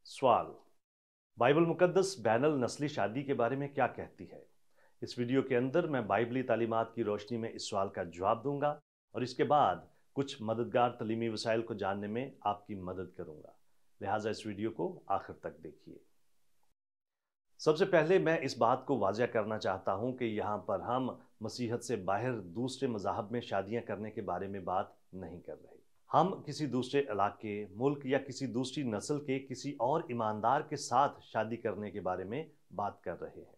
सवाल, बाइबल मुकद्दस बैनुल नस्ली शादी के बारे में क्या कहती है? इस वीडियो के अंदर मैं बाइबली तालीमात की रोशनी में इस सवाल का जवाब दूंगा और इसके बाद कुछ मददगार तलीमी वसाइल को जानने में आपकी मदद करूंगा। लिहाजा इस वीडियो को आखिर तक देखिए। सबसे पहले मैं इस बात को वाज़ह करना चाहता हूं कि यहाँ पर हम मसीहत से बाहर दूसरे मज़ाहब में शादियां करने के बारे में बात नहीं कर रहे। हम किसी दूसरे इलाके, मुल्क या किसी दूसरी नस्ल के किसी और ईमानदार के साथ शादी करने के बारे में बात कर रहे हैं।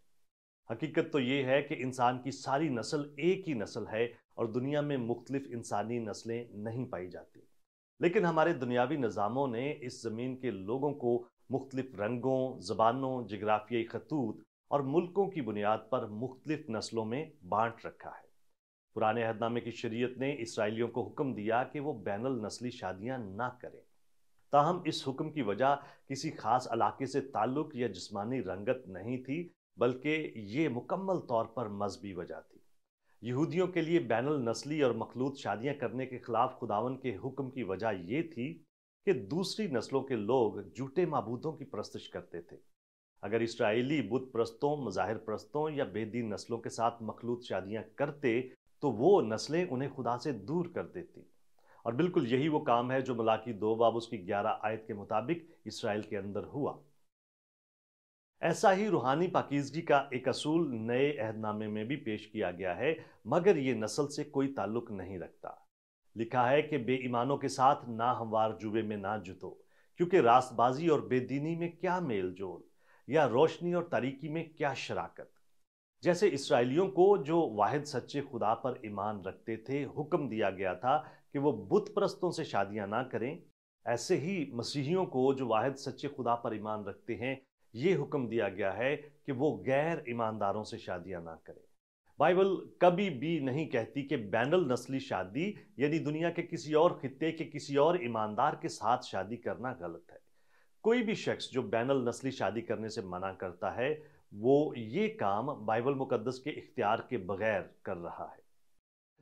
हकीकत तो ये है कि इंसान की सारी नस्ल एक ही नस्ल है और दुनिया में मुख्तलिफ इंसानी नस्लें नहीं पाई जाती। लेकिन हमारे दुनियावी निज़ामों ने इस ज़मीन के लोगों को मुख्तलिफ रंगों, ज़बानों, जगराफियाई खतूत और मुल्कों की बुनियाद पर मुख्तलिफ नस्लों में बांट रखा है। पुराने अहदनामे की शरीयत ने इसराइलियों को हुक्म दिया कि वो बैनुल नस्ली शादियां ना करें। ताहम इस हुक्म की वजह किसी खास इलाके से ताल्लुक या जिस्मानी रंगत नहीं थी, बल्कि ये मुकम्मल तौर पर मजहबी वजह थी। यहूदियों के लिए बैनुल नस्ली और मखलूत शादियां करने के खिलाफ खुदावन के हुक्म की वजह यह थी कि दूसरी नस्लों के लोग झूठे माबूदों की परस्तिश करते थे। अगर इसराइली बुत परस्तों, मज़ाहिर परस्तों या बेदीन नस्लों के साथ मखलूत शादियां करते तो वो नस्लें उन्हें खुदा से दूर कर देती। और बिल्कुल यही वो काम है जो मलाकी 2 बाब उसकी 11 आयत के मुताबिक इसराइल के अंदर हुआ। ऐसा ही रूहानी पाकीज़गी का एक असूल नए अहदनामे में भी पेश किया गया है, मगर ये नस्ल से कोई ताल्लुक नहीं रखता। लिखा है कि बेईमानों के साथ ना हमवार जुए में ना जुतो, क्योंकि रास्तबाजी और बेदीनी में क्या मेल जोल, या रोशनी और तारीकी में क्या शराकत। जैसे इसराइलियों को जो वाहिद सच्चे खुदा पर ईमान रखते थे हुक्म दिया गया था कि वो बुत परस्तों से शादियां ना करें, ऐसे ही मसीहियों को जो वाहिद सच्चे खुदा पर ईमान रखते हैं ये हुक्म दिया गया है कि वो गैर ईमानदारों से शादियां ना करें। बाइबल कभी भी नहीं कहती कि बैनुल नस्ली शादी यानी दुनिया के किसी और खित्ते के किसी और ईमानदार के साथ शादी करना गलत है। कोई भी शख्स जो बैनुल नस्ली शादी करने से मना करता है वो ये काम बाइबल मुकद्दस के इख्तियार के बगैर कर रहा है।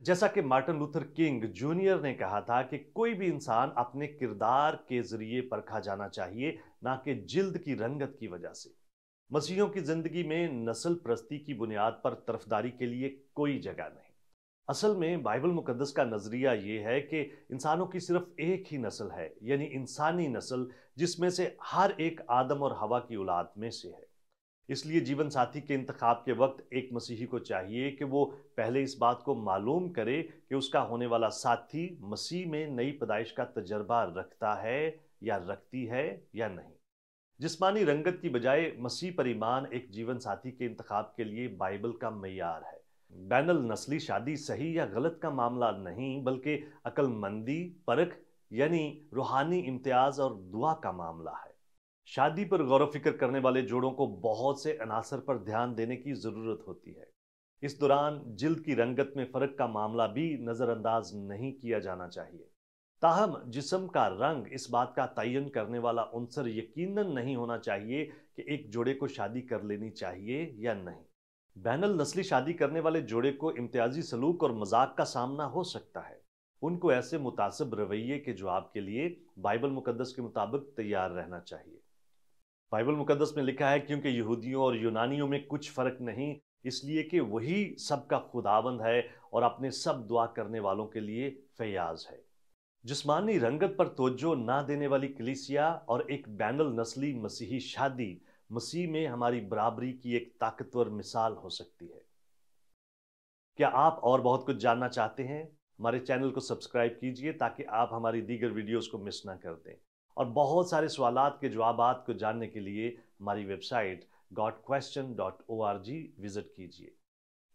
जैसा कि मार्टिन लूथर किंग जूनियर ने कहा था कि कोई भी इंसान अपने किरदार के जरिए परखा जाना चाहिए, ना कि जिल्द की रंगत की वजह से। मसीहियों की जिंदगी में नस्ल प्रस्ती की बुनियाद पर तरफदारी के लिए कोई जगह नहीं। असल में बाइबल मुकद्दस का नजरिया ये है कि इंसानों की सिर्फ एक ही नस्ल है, यानी इंसानी नस्ल, जिसमें से हर एक आदम और हवा की औलाद में से है। इसलिए जीवन साथी के इंतखाब के वक्त एक मसीही को चाहिए कि वो पहले इस बात को मालूम करे कि उसका होने वाला साथी मसीह में नई पैदाइश का तजर्बा रखता है या रखती है या नहीं। जिस्मानी रंगत की बजाय मसीह पर ईमान एक जीवन साथी के इंतखाब के लिए बाइबल का मेयार है। बैनुल नस्ली शादी सही या गलत का मामला नहीं, बल्कि अक्लमंदी, परख यानी रूहानी इम्तियाज और दुआ का मामला है। शादी पर गौर फिक्र करने वाले जोड़ों को बहुत से अनासर पर ध्यान देने की जरूरत होती है। इस दौरान जिल्द की रंगत में फर्क का मामला भी नजरअंदाज नहीं किया जाना चाहिए। ताहम जिस्म का रंग इस बात का तयन करने वाला उनसर यकीनन नहीं होना चाहिए कि एक जोड़े को शादी कर लेनी चाहिए या नहीं। बैनुल नस्ली शादी करने वाले जोड़े को इम्तियाजी सलूक और मजाक का सामना हो सकता है। उनको ऐसे मुतासिब रवैये के जवाब के लिए बाइबल मुकद्दस के मुताबिक तैयार रहना चाहिए। बाइबल मुकद्दस में लिखा है क्योंकि यहूदियों और यूनानियों में कुछ फर्क नहीं, इसलिए कि वही सबका खुदावंद है और अपने सब दुआ करने वालों के लिए फयाज है। जिस्मानी रंगत पर तवज्जो ना देने वाली कलीसिया और एक बैनुल नस्ली मसीही शादी मसीह में हमारी बराबरी की एक ताकतवर मिसाल हो सकती है। क्या आप और बहुत कुछ जानना चाहते हैं? हमारे चैनल को सब्सक्राइब कीजिए ताकि आप हमारी दीगर वीडियोस को मिस ना कर दें। और बहुत सारे सवालात के जवाबात को जानने के लिए हमारी वेबसाइट godquestion.org विजिट कीजिए।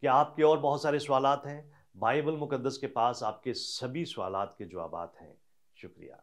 क्या आपके और बहुत सारे सवालात हैं? बाइबल मुकद्दस के पास आपके सभी सवालात के जवाबात हैं। शुक्रिया।